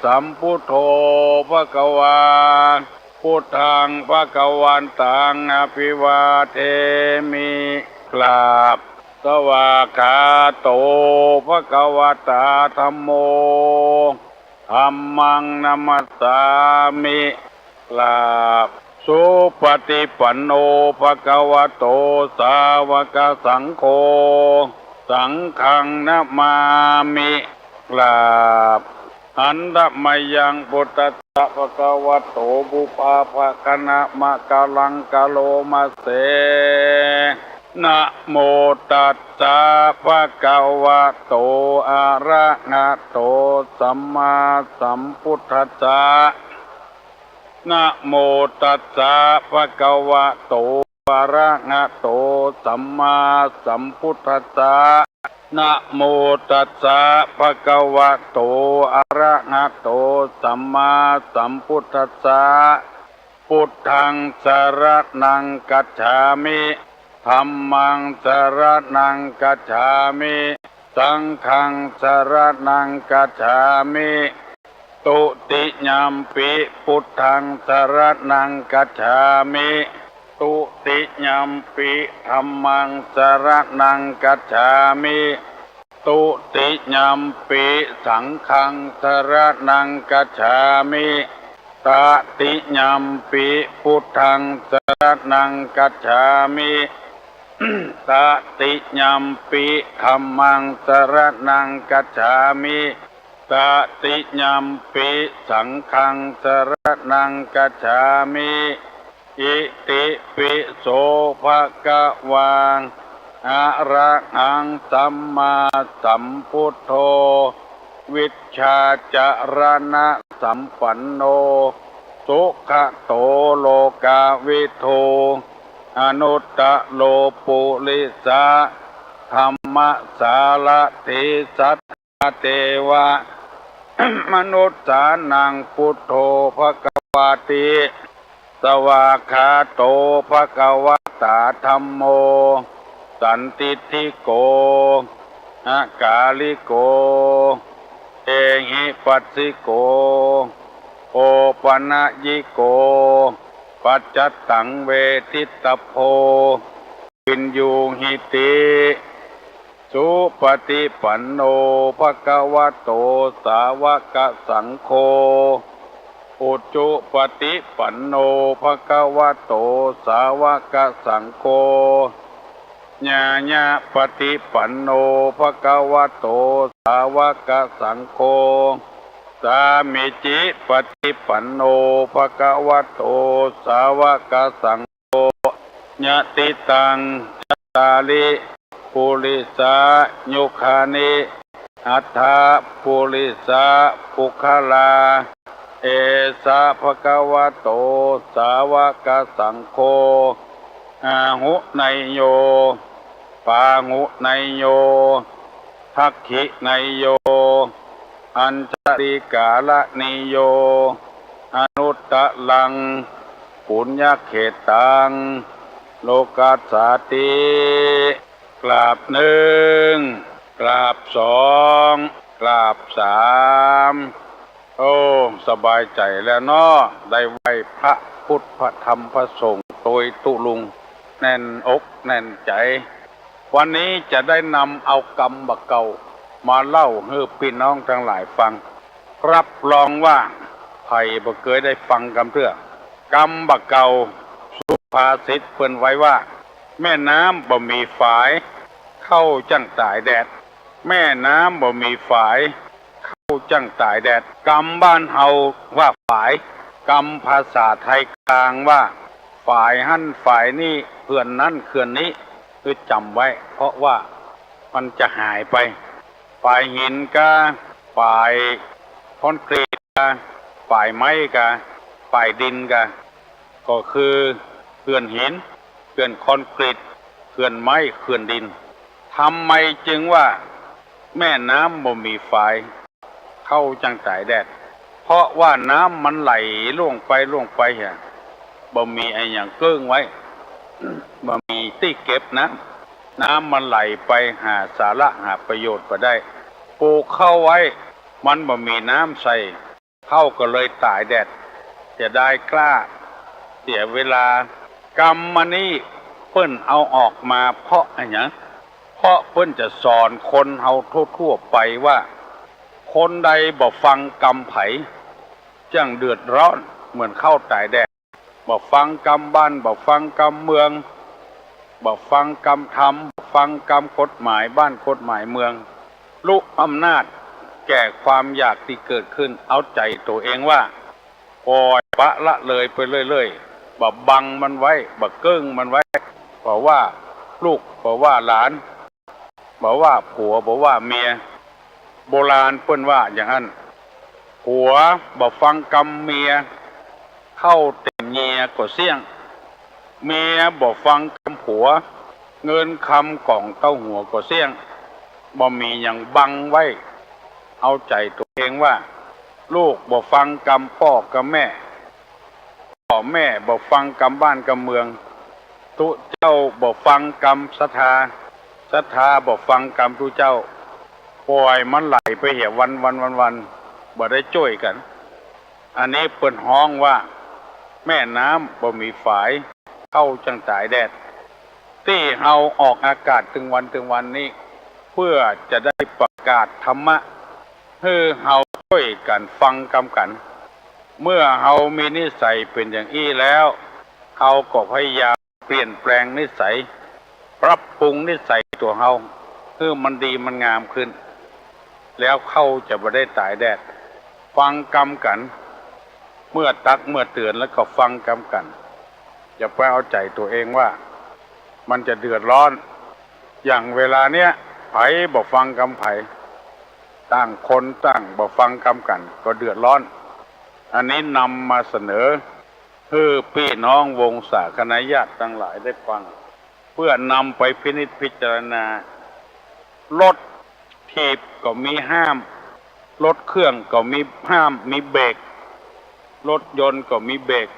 สัมพุทโธภควาพุทธังภควันตังอภิวาเทมิกราบสวากขาโตภควตาธัมโมธัมมังนัมสสามิกราบสุปฏิปันโนภควโตสาวกสังโฆสังฆังนะมามิกราบอันตมยังพุทธัสสะภควโตบุปาภคณะมะกะลังกะโลมาเสนะโมตัสสะภะคะวะโตอะระหะโตสัมมาสัมพุทธัสสะนะโมตัสสะภะคะวะโตอะระหะโตสัมมาสัมพุทธัสสะนะโมตัสสะภะคะวะโตอะระหะโตสัมมาสัมพุทธัสสะพุทธังสรณังกัจฉามิธัมมังสรณังกัจฉามิสังฆังสรณังกัจฉามิตุติยัมปิพุทธังสรณังกัจฉามิตุติยัมปิธัมมังสรณังกัจฉามิตุติยัมปิสังฆังสรณังกัจฉามิตติยัมปิพุทธังสรณังกัจฉามิตติยัมปิธัมมังสรณังกัจฉามิตติยัมปิสังฆังสรณังกัจฉามิอิติปิโสภะคะวังอะระหังสัมมาสัมพุทโธวิชชาจารณะสัมปันโนสุขโตโลกาวิทูอนุตตโลปุริสะธัมมสารถิสัทธเทวะมนุษย์สานังพุทโธภควาติสวากขาโตภควตาธัมโมสันติทิโกอากาลิโกเอหิปัสสิโกโอปนะยิโกปัจจตังเวทิตโพวินยูหิติสุปฏิปันโนภควโตสาวกสังโฆอุจุปฏิปันโนภควโตสาวกสังโฆญาญาปฏิปันโนภควโตสาวกสังโฆสามิจิปฏิปันโนภควโตสาวกสังโฆญาติตังจัตตาลิปุริสายุคานิอัฏฐปุริสาปุคลาเอสะภควโตสาวกสังโฆอาหุไนโยปาหุไนโยทักขิไนโยอัญชริกาลนิโยอนุตตะลังปุญญเขตังโลกัสสาติกราบหนึ่งกราบสองกราบสามโอ้สบายใจแล้วเนาะได้ไหว้พระพุทธพระธรรมพระสงฆ์โดยตุลุงแน่นอกแน่นใจวันนี้จะได้นำเอากรรมบักเก่ามาเล่าให้พี่น้องทั้งหลายฟังรับรองว่าไผ่บ่เคยได้ฟังกำเพื่อกรรมบักเก่าสุภาษิตเพิ่นไว้ว่าแม่น้ำบ่มีฝายเข้าจังตายแดดแม่น้ำบ่มีฝายเข้าจังตายแดดกรรมบ้านเฮาว่าฝายกรรมภาษาไทยกลางว่าฝ่ายหั่นฝ่ายนี้เพื่อนนั้นเขื่อนนี้คือจำไว้เพราะว่ามันจะหายไปฝ่ายหินกะฝ่ายคอนกรีตกะฝ่ายไม้กะฝ่ายดินกะก็คือเขื่อนหินเขื่อนคอนกรีตเขื่อนไม้เขื่อนดินทำไมจึงว่าแม่น้ำบ่มีฝายเข้าจังตายแดดเพราะว่าน้ำมันไหลล่วงไปฮะบ่มีไอ้อย่างเกิ้งไว้บ่มีที่เก็บน้ำมันไหลไปหาสาระหาประโยชน์ไปได้ปลูกเข้าไว้มันบ่มีน้ำใส่ เขาก็เลยตายแดดจะได้กล้าเสียเวลากรรมมานี้เพิ่นเอาออกมาเพราะอะไรเนี่ยเพราะเพิ่นจะสอนคนเฮาทั่วๆไปว่าคนใดบ่ฟังกรรมไผจังเดือดร้อนเหมือนเข้าตายแดดบ่ฟังกรรมบ้านบ่ฟังกรรมเมืองบ่ฟังกรรมธรรมบ่ฟังกรรมกฎหมายบ้านกฎหมายเมืองลุกอำนาจแก่ความอยากที่เกิดขึ้นเอาใจตัวเองว่าปล่อยปะละเลยไปเรื่อยๆบ่บังมันไว้บ่เกิ้งมันไว้บอกว่าลูกบอกว่าหลานบอกว่าผัวบอกว่าเมียโบราณเพิ่นว่าอย่างนั้นผัวบ่ฟังกรรมเมียเข้าเต็มเมียก็เสี่ยงเมียบ่ฟังกรรมผัวเงินคำกล่องเต้าหัวก็เสี่ยงบ่มีอย่างบังไว้เอาใจตัวเองว่าลูกบ่ฟังกรรมพ่อกับแม่พ่อแม่บ่ฟังกรรมบ้านกรรมเมืองตุเจ้าบ่ฟังกรรมศรัทธาบ่ฟังกรรมทุเจ้าปล่อยมันไหลไปเหี่ยวันบ่ได้ช่วยกันอันนี้เปิ้นฮ้องว่าแม่น้ำบ่มีฝายเข้าจังตายแดดที่เฮาออกอากาศถึงวันนี้เพื่อจะได้ประกาศธรรมะให้เฮาช่วยกันฟังกรรมกันเมื่อเฮามีนิสัยเป็นอย่างอี้แล้วเฮาก็พยายามเปลี่ยนแปลงนิสัยปรับปรุงนิสัยตัวเฮาให้มันดีมันงามขึ้นแล้วเขาจะไม่ได้ตายแดดฟังกรรมกันเมื่อตักเมื่อเตือนแล้วก็ฟังกรรมกันอย่าไปเอาใจตัวเองว่ามันจะเดือดร้อนอย่างเวลาเนี้ยไผบ่ฟังกรรมไผต่างคนต่างบ่ฟังกรรมกันก็เดือดร้อนอันนี้นำมาเสนอให้พี่น้องวงศาคณะญาติทั้งหลายได้ฟังเพื่อนำไปพินิจพิจารณารถถีบก็มีห้ามรถเครื่องก็มีห้ามมีเบรกรถยนต์ก็มีเบรก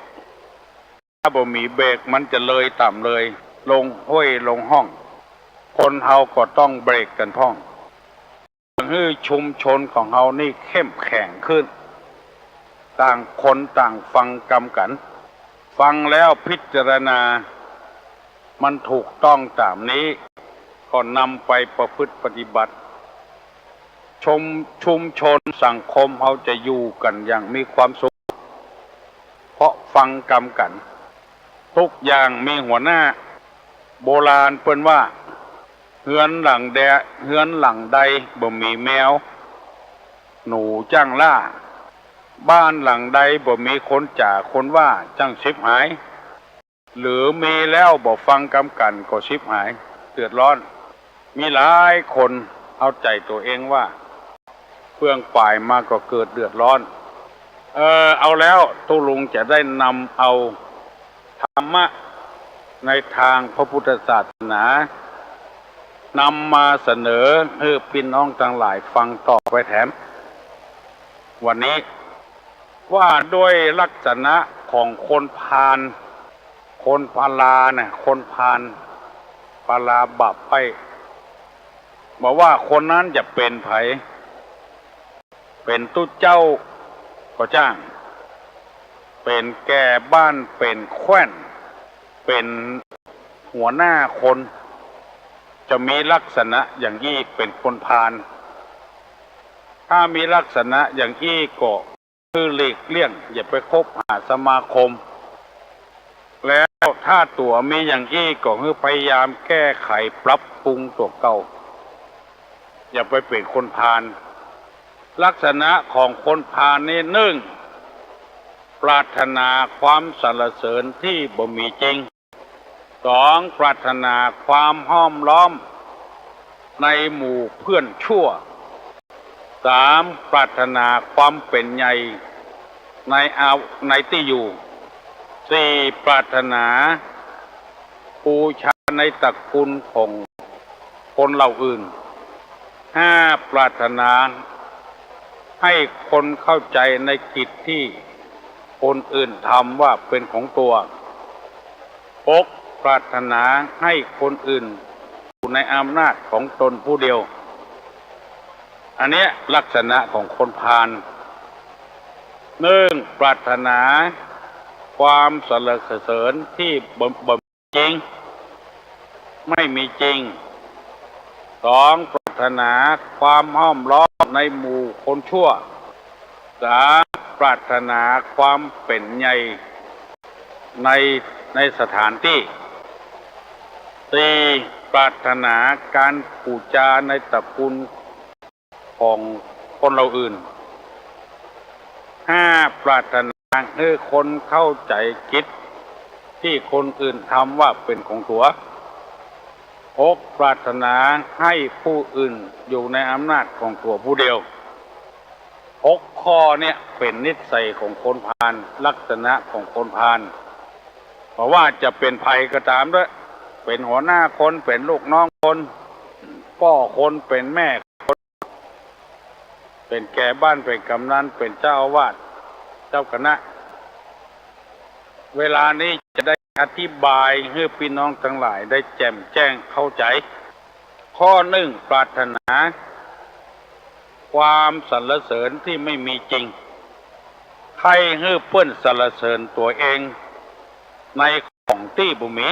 ถ้าบ่มีเบรกมันจะเลยต่ำเลยลงห้วยลงห้องคนเฮาก็ต้องเบรกกันพ้องให้ชุมชนของเฮานี่เข้มแข็งขึ้นต่างคนต่างฟังกรรมกันฟังแล้วพิจารณามันถูกต้องตามนี้ก็นำไปประพฤติปฏิบัติชุมชนสังคมเขาจะอยู่กันอย่างมีความสุขเพราะฟังกรรมกันทุกอย่างมีหัวหน้าโบราณเปิ้นว่าเฮือนหลังใดบ่มีแมวหนูจ้างล่าบ้านหลังใดบ่มีคนจ่าคนว่าจังชิบหายหรือมีแล้วบ่ฟังกรรมกันก็ชิบหายเดือดร้อนมีหลายคนเอาใจตัวเองว่าเพื่องป่ายมาก็เกิดเดือดร้อนเอาแล้วตุลุงจะได้นำเอาธรรมะในทางพระพุทธศาสนานำมาเสนอให้พี่น้องทั้งหลายฟังต่อไปแถมวันนี้ว่าด้วยลักษณะของคนพาลคนพาลาเนี่ยคนพาลพาลาบาปไปบอกว่าคนนั้นจะเป็นไผเป็นตู้เจ้าก็จ้างเป็นแก่บ้านเป็นแคว้นเป็นหัวหน้าคนจะมีลักษณะอย่างอี้เป็นคนพาลถ้ามีลักษณะอย่างอี้ก็คือหลีกเลี่ยงอย่าไปคบหาสมาคมแล้วถ้าตัวมีอย่างอี้ก็คือพยายามแก้ไขปรับปรุงตัวเก่าอย่าไปเป็นคนพาลลักษณะของคนพาลนี่หนึ่งปรารถนาความสรรเสริญที่บ่มีจริงสองปรารถนาความห้อมล้อมในหมู่เพื่อนชั่วสามปรารถนาความเป็นใหญ่ในที่อยู่สี่ปรารถนาบูชาในตระกูลของคนเหล่าอื่นห้าปรารถนาให้คนเข้าใจในกิจที่คนอื่นทำว่าเป็นของตัวหกปรารถนาให้คนอื่นอยู่ในอำนาจของตนผู้เดียวอันนี้ลักษณะของคนพาล หนึ่งปรารถนาความสรรเสริญที่บ่มีจริงไม่มีจริงสองปรารถนาความห้อมล้อมในหมู่คนชั่วสามปรารถนาความเป็นใหญ่ในสถานที่สี่ปรารถนาการปูจาในตระกูลของคนเราอื่นห้าปรารถนาให้คนเข้าใจคิดที่คนอื่นทำว่าเป็นของตัวหกปรารถนาให้ผู้อื่นอยู่ในอำนาจของตัวผู้เดียวหกข้อเนี่ยเป็นนิสัยของคนพาลลักษณะของคนพาลเพราะว่าจะเป็นภัยก็ตามด้วยเป็นหัวหน้าคนเป็นลูกน้องคนพ่อคนเป็นแม่คนเป็นแก่บ้านเป็นกำนันเป็นเจ้าอาวาสเจ้าคณะเวลานี้จะได้อธิบายให้พี่น้องทั้งหลายได้แจ่มแจ้งเข้าใจข้อหนึ่งปรารถนาความสรรเสริญที่ไม่มีจริงใครให้เพื่อนสรรเสริญตัวเองในของที่บุมี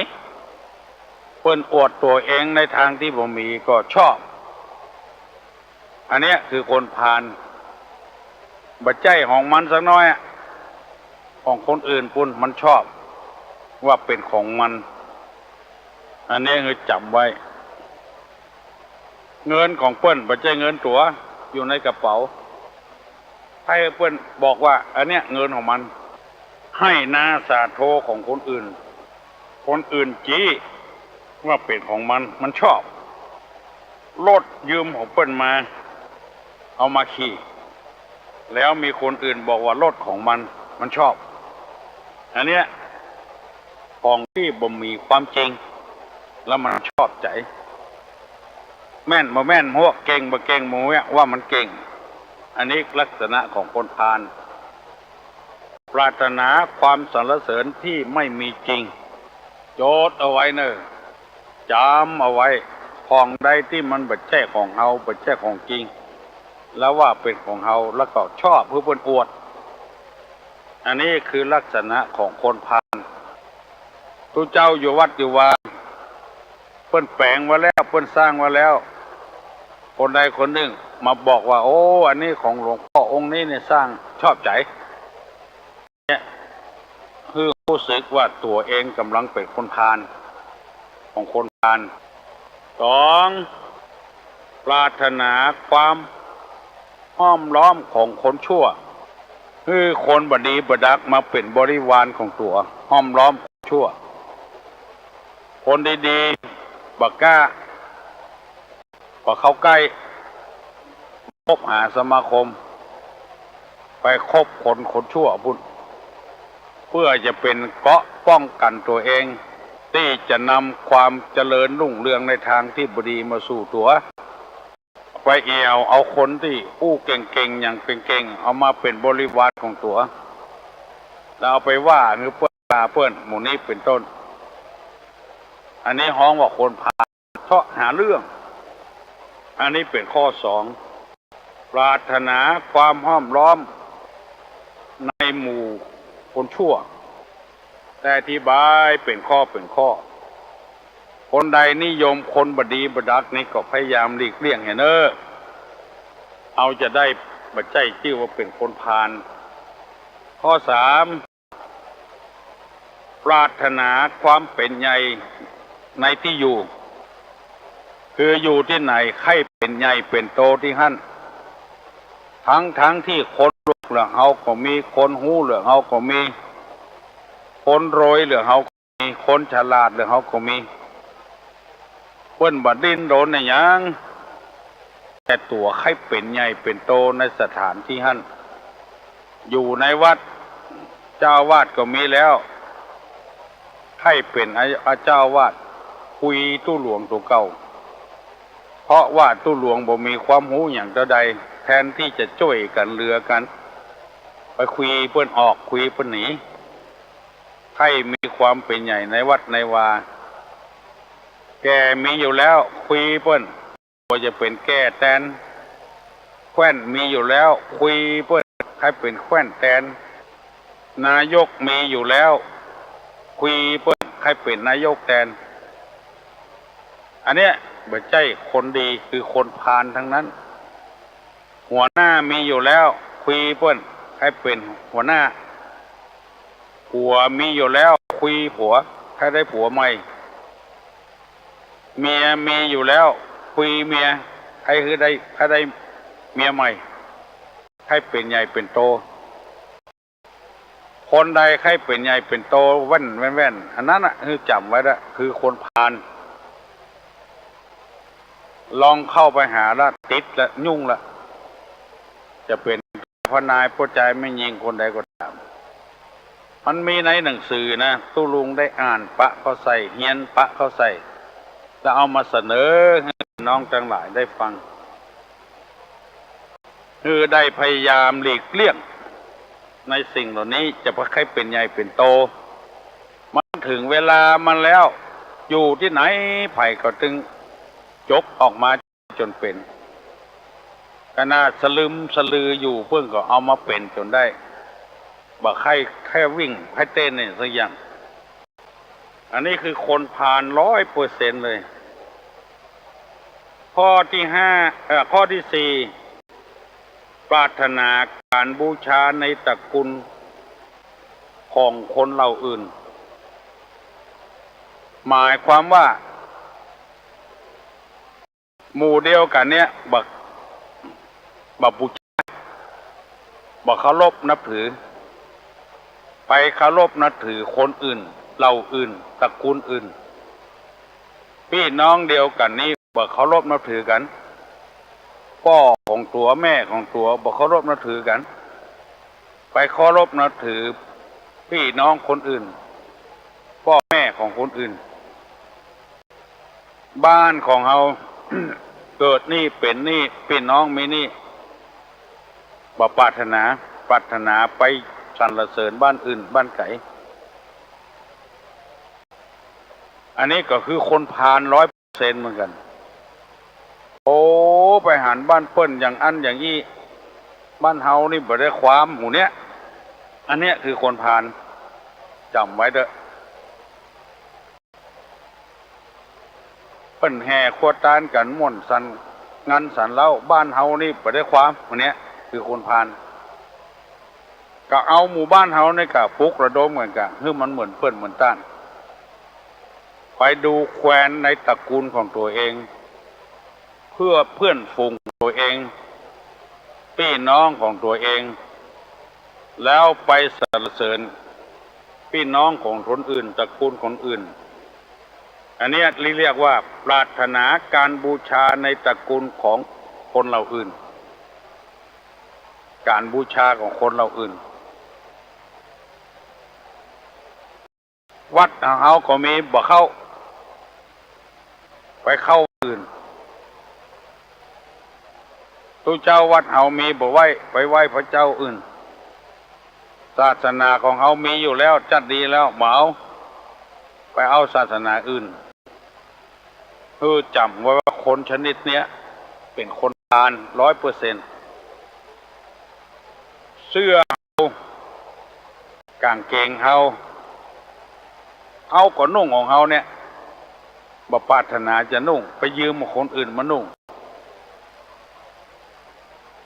เพื่อนอวดตัวเองในทางที่บุมีก็ชอบอันนี้คือคนพาลบัดใจของมันสักน้อยของคนอื่นปุ่นมันชอบว่าเป็นของมันอันนี้คือจำไว้เงินของเปิ้นบัดใจเงินตัวอยู่ในกระเป๋าให้เปิ้นบอกว่าอันเนี้ยเงินของมันให้นาสาโทของคนอื่นคนอื่นจี้ว่าเป็นของมันชอบรถยืมของเปิ้นมาเอามาขี่แล้วมีคนอื่นบอกว่ารถของมันชอบอันเนี้ยของที่บ่มีความจริงแล้วมันชอบใจแม่นบ่แม่นหัวเก่งบ่เก่งหมูว่ามันเก่งอันนี้ลักษณะของคนพาลปรารถนาความสรรเสริญที่ไม่มีจริงโจทย์เอาไว้เนอะจำเอาไว้ของใดที่มันบ่ใช่ของเฮาบ่ใช่ของจริงแล้วว่าเป็นของเฮาแล้วก็ชอบเพื่อเพิ่นอวดอันนี้คือลักษณะของคนพาลทุกเจ้าอยู่วัดอยู่วาเพิ่นแปลงไว้แล้วเพิ่นสร้างไว้แล้วคนใดคนหนึ่งมาบอกว่าโอ้อันนี้ของหลวงพ่อองค์นี้เนี่ยสร้างชอบใจเนี่ยคือรู้สึกว่าตัวเองกำลังเป็นคนพาลของคนพาลสองปรารถนาความห้อมล้อมของคนชั่วคือคนบดีบดักมาเป็นบริวารของตัวห้อมล้อมคนชั่วคนดีๆบักกล้าพอเข้าใกล้คบหาสมาคมไปคบคนชั่วพุ่นเพื่อจะเป็นเกราะป้องกันตัวเองที่จะนำความเจริญรุ่งเรืองในทางที่บดีมาสู่ตัวไปเอาคนที่อู้เก่งๆอย่างเก่งๆเอามาเป็นบริวารของตัวแล้วเอาไปว่าหรือเพื่อนหมู่นี้เป็นต้นอันนี้ฮ้องว่าคนพาลเพราะหาเรื่องอันนี้เป็นข้อสองปรารถนาความห้อมล้อมในหมู่คนชั่วแต่อธิบายเป็นข้อคนใดนิยมคนบดีบดักนี่ก็พยายามหลีกเลี่ยงให้เนอเอาจะได้บัดใจชื่อว่าเป็นคนพาลข้อสามปรารถนาความเป็นใหญ่ในที่อยู่คืออยู่ที่ไหนใครเป็นใหญ่เป็นโตที่หั่นทั้งที่คนรู้เรื่องเฮาก็มีคนหู้เรื่องเฮาก็มีคนรวยเรื่องเฮาก็มีคนฉลาดเรื่องเฮาก็มีเพิ่นบ่ดิ้นรนในหยังแต่ตัวใครเป็นใหญ่เป็นโตในสถานที่หั่นอยู่ในวัดเจ้าวาดก็มีแล้วใครเป็นเจ้าวาดคุยตู้หลวงตัวเก่าเพราะว่าตู้หลวงบ่มีความรู้อย่างใดแทนที่จะช่วยกันเรือกันไปคุยเพิ่นออกคุยเพิ่นหนีใครมีความเป็นใหญ่ในวัดในวาแกมีอยู่แล้วคุยเพิ่นก็จะเป็นแก้แทนแคว้นมีอยู่แล้วคุยเพิ่น ใครเป็นแคว้นแตนนายกมีอยู่แล้วคุยเปิ้นใครเป็นนายกแทนอันเนี้ยบ่ใช่คนดีคือคนพาลทั้งนั้นหัวหน้ามีอยู่แล้วคุยเปิ้นใครเป็นหัวหน้าผัวมีอยู่แล้วคุยผัวใครได้ผัวใหม่เมียมีอยู่แล้วคุยเมียใครได้เมียใหม่ใครเป็นใหญ่เป็นโตคนใดใครเป็นใหญ่เป็นโตแว่นอันนั้นอ่ะคือจำไว้ละคือคนพาลลองเข้าไปหาละติดละยุ่งละจะเป็นพระนายผู้ใจไม่ยิงคนใดก็ตามมันมีในหนังสือนะตู้ลุงได้อ่านปะเขาใส่เฮียนปะเขาใส่แล้วเอามาเสนอให้น้องทั้งหลายได้ฟังคือได้พยายามหลีกเลี่ยงในสิ่งเหล่านี้จะพให้เป็นใหญ่เป็นโตมันถึงเวลามันแล้วอยู่ที่ไหนไผ่ก็ตึงจกออกมาจนเป็นขนาดสลึมสลืออยู่เพื่อนก็เอามาเป็นจนได้บ่ใครแค่วิ่งแค่เต้นเนี่ยสักอย่างอันนี้คือคนผ่าน100%เลยข้อที่ข้อที่ 4ปรารถนาการบูชาในตระกูลของคนเหล่าอื่นหมายความว่าหมู่เดียวกันเนี้ยบักบูชาบักเคารพนับถือไปเคารพนับถือคนอื่นเหล่าอื่นตระกูลอื่นพี่น้องเดียวกันนี้บักเคารพนับถือกันพ่อของตัวแม่ของตัวบักเคารพนับถือกันไปเคารพนับถือพี่น้องคนอื่นพ่อแม่ของคนอื่นบ้านของเรา เกิดนี่เป็นนี่พี่น้องมีนี่บ่ปรารถนาไปสรรเสริญบ้านอื่นบ้านไกลอันนี้ก็คือคนพาล100%เหมือนกันโอ้ไปหันบ้านเปิ้นอย่างอันอย่างนี้บ้านเฮานี่บ่ได้ความหมู่เนี้ยอันเนี้ยคือคนพาลจำไว้เถอะเปิ้นแห่ขวดตานกันม่วนสันงานสันเล่าบ้านเฮานี่บ่ได้ความหมู่เนี้ยคือคนพาลก็เอาหมู่บ้านเฮานี่ก็ปลุกระดมเหมือนกันคือมันเหมือนเปิ้นเหมือนต้านไปดูแคว้นในตระกูลของตัวเองเพื่อเพื่อนฝูงตัวเองพี่น้องของตัวเองแล้วไปสรรเสริญพี่น้องของคนอื่นตระกูลคนอื่นอันนี้เรียกว่าปรารถนาการบูชาในตระกูลของคนเหล่าอื่นการบูชาของคนเหล่าอื่นวัดเฮาก็มีบ่เข้าไปเข้าอื่นตู้เจ้าวัดเฮามีบ่ไหว้ไปไหว้พระเจ้าอื่นศาสนาของเฮามีอยู่แล้วจัดดีแล้วบ่เอาไปเอาศาสนาอื่นคือจำไว้ว่าคนชนิดเนี้ยเป็นคนพาล100%เสื้อเฮากางเกงเฮาก็นุ่งของเฮาเนี่ยบ่ปรารถนาจะนุ่งไปยืมคนอื่นมานุ่ง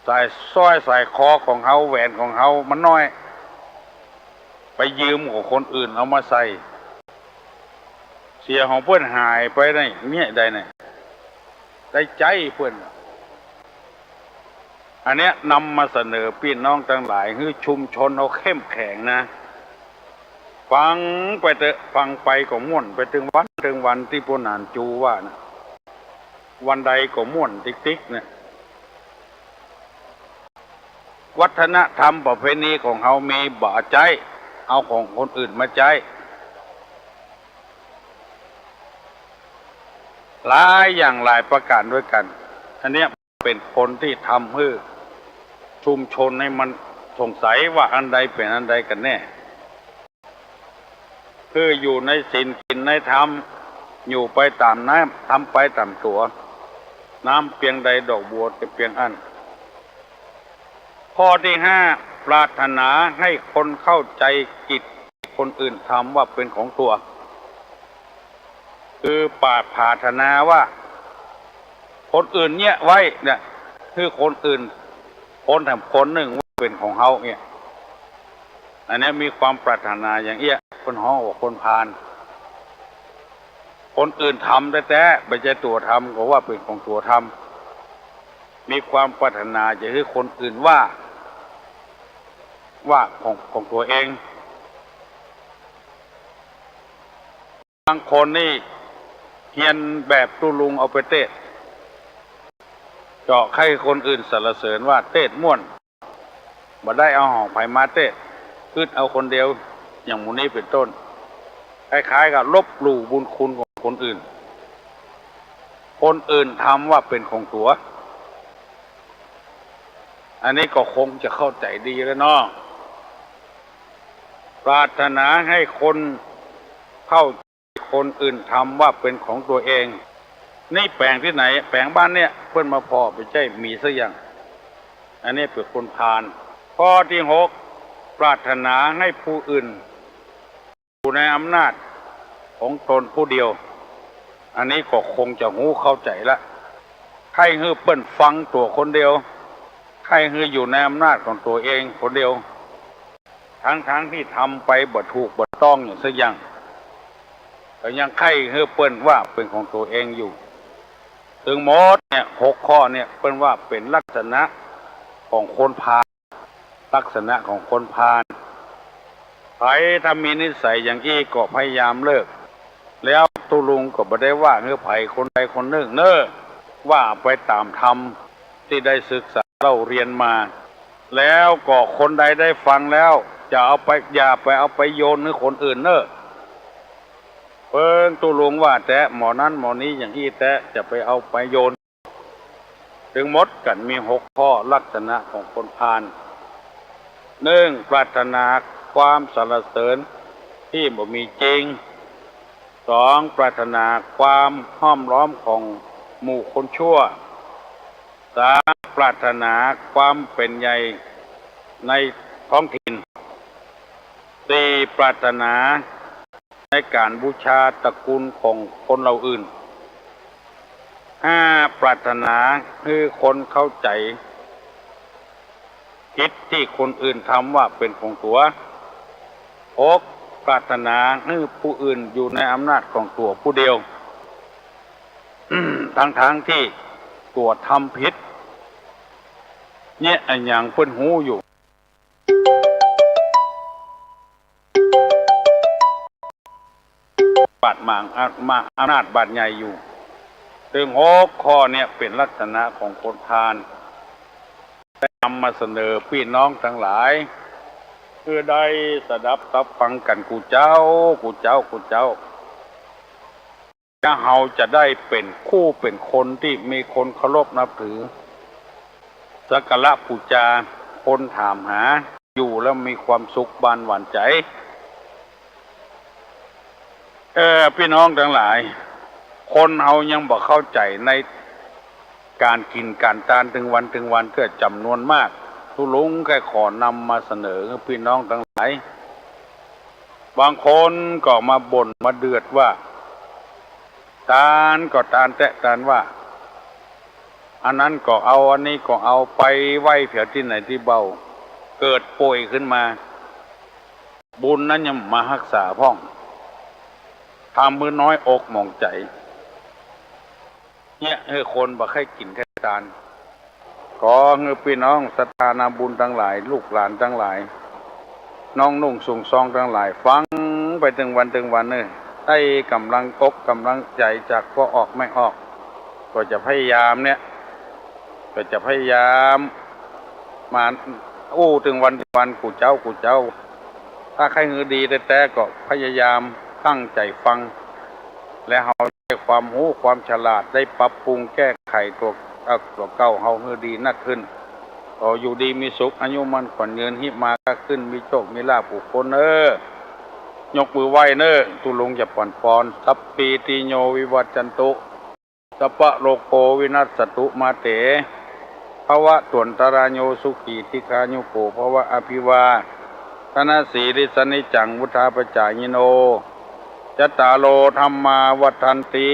ใส่สร้อยใส่คอของเฮาแหวนของเฮามันน้อยไปยืมของคนอื่นเอามาใส่เสียของเพื่อนหายไปได้เนี่ยได้เนี่ยได้ใจเพื่อนอันเนี้ยนำมาเสนอพี่น้องทั้งหลายคือชุมชนเอาเข้มแข็งนะฟังไปเถอะฟังไปก็ม่วนไปถึงวันที่พวกนานจูว่านะวันใดก็ม่วนติ๊กเนี่ยวัฒนธรรมประเพณีของเขามีบ่ใจเอาของคนอื่นมาใจหลายอย่างหลายประการด้วยกันอันเนี้ยเป็นคนที่ทำให้ชุมชนให้มันสงสัยว่าอันใดเป็นอันใดกันแน่คืออยู่ในศีลกินในธรรมอยู่ไปตามน้ำทำไปตามตัวน้ำเพียงใดดอกบัวจะเพียงอันข้อที่ 5 ปรารถนาให้คนเข้าใจกิจคนอื่นทำว่าเป็นของตัวคือปรารถนาว่าคนอื่นเนี่ยไว้เนี่ยคือคนอื่นคนทำคนหนึ่งว่าเป็นของเขาเนี่ยอันนี้มีความปรารถนาอย่างเอี้ยคนห้องว่าคนพาลคนอื่นทำแต่ไม่ใช่ตัวทำก็ว่าเป็นของตัวทำมีความปรารถนาจะให้คนอื่นว่าของตัวเองบางคนนี่เฮียนแบบตุลุงเอาไปเตะเจาะให้คนอื่นสรรเสริญว่าเตะม่วนบ่ได้เอาหอกไผ่มาเตะขึ้นเอาคนเดียวอย่างหมูนี้เป็นต้นคล้ายๆกับลบหลู่บุญคุณของคนอื่นคนอื่นทำว่าเป็นของตัวอันนี้ก็คงจะเข้าใจดีแล้วเนาะปรารถนาให้คนเข้าคนอื่นทำว่าเป็นของตัวเองนี่แปลงที่ไหนแปลงบ้านเนี่ยเพื่อนมาพอไปใช่มีสักอย่างอันนี้เป็นคนพาลข้อที่6ปรารถนาให้ผู้อื่นอยู่ในอำนาจของตนผู้เดียวอันนี้ก็คงจะหูเข้าใจละใครฮือเปิ้นฟังตัวคนเดียวใครฮืออยู่ในอำนาจของตัวเองคนเดียวทั้งที่ทำไปบ่ถูกบ่ต้องอย่างสักอย่างแต่ยังใครฮือเปิ้นว่าเป็นของตัวเองอยู่ถึงหมดเนี่ย6 ข้อเนี่ยเปิ้นว่าเป็นลักษณะของคนพาลลักษณะของคนพาลใครถ้ามีนิสัยอย่างอี้ก็พยายามเลิกแล้วตุลุงก็บ่ได้ว่าเฮือไผคนใดคนหนึ่งเน้อว่าไปตามธรรมที่ได้ศึกษาเราเรียนมาแล้วก็คนใดได้ฟังแล้วจะเอาไปอย่าไปเอาไปโยนให้คนอื่นเน้อเพิ่งตุลุงว่าแต่หมอนั้นหมอนี้อย่างอี้แต่จะไปเอาไปโยนถึงหมดกันมี6 ข้อลักษณะของคนพาล1ปรารถนาความสรรเสริญที่บ่มีจริง2ปรารถนาความห้อมล้อมของหมู่คนชั่ว3ปรารถนาความเป็นใหญ่ในท้องถิ่น4ปรารถนาในการบูชาตระกูลของคนเราอื่น5ปรารถนาให้คนเข้าใจคิดที่คนอื่นทำว่าเป็นของตัว6ปรารถนาให้ผู้อื่นอยู่ในอำนาจของตัวผู้เดียว ทั้งที่ตัวทำผิดเนี่ยอย่างเพิ่นหูอยู่บาดหมางอำนาจบาดใหญ่อยู่ถึง6 ข้อเนี่ยเป็นลักษณะของคนพาลได้นำมาเสนอพี่น้องทั้งหลายเพื่อได้สดับรับฟังกันกูเจ้าเฮาจะได้เป็นคู่เป็นคนที่มีคนเคารพนับถือสักการะบูชาคนถามหาอยู่แล้วมีความสุขบานหวานใจพี่น้องทั้งหลายคนเฮายังบ่เข้าใจในการกินการทานถึงวันเกิดจำนวนมากทุลุงแค่ขอนำมาเสนอพี่น้องทั้งหลายบางคนก็มาบ่นมาเดือดว่าทานก็ทานแต่ทานว่าอันนั้นก็เอาอันนี้ก็เอาไปไว้เผียที่ไหนที่เบาเกิดป่วยขึ้นมาบุญนั้นยังมารักษาพ่องทำมือน้อยอกหมองใจเนี่ยให้คนบ่ให้กินแค่ทานขอให้พี่น้องศรัทธานาบุญทั้งหลายลูกหลานทั้งหลายน้องนุ่งสูงซองทั้งหลายฟังไปถึงวันเนี่ยได้กำลังอกกำลังใจจากก็ออกไม่ออกก็จะพยายามมาถึงวันกูเจ้าถ้าใครมือดีแต่ก็พยายามตั้งใจฟังและเฮาได้ความรู้ความฉลาดได้ปรับปรุงแก้ไขตัวเก่าเฮาให้ดีนักขึ้นต่ออยู่ดีมีสุขอายุมั่นขวัญยืนหิมาขึ้นมีโชคมีลาภผู้คนยกมือไหว้ตุลงจะปอนสัพปีติโยวิวัจจันตุสัพพะโลโกวินัสสตุมาเตภ วะตวนตรายโยสุขีติคายุโกภวะอภิวาทนาสีริสนิจังวุธาปจายโนจัตตาโลธรรมาวัฏันติ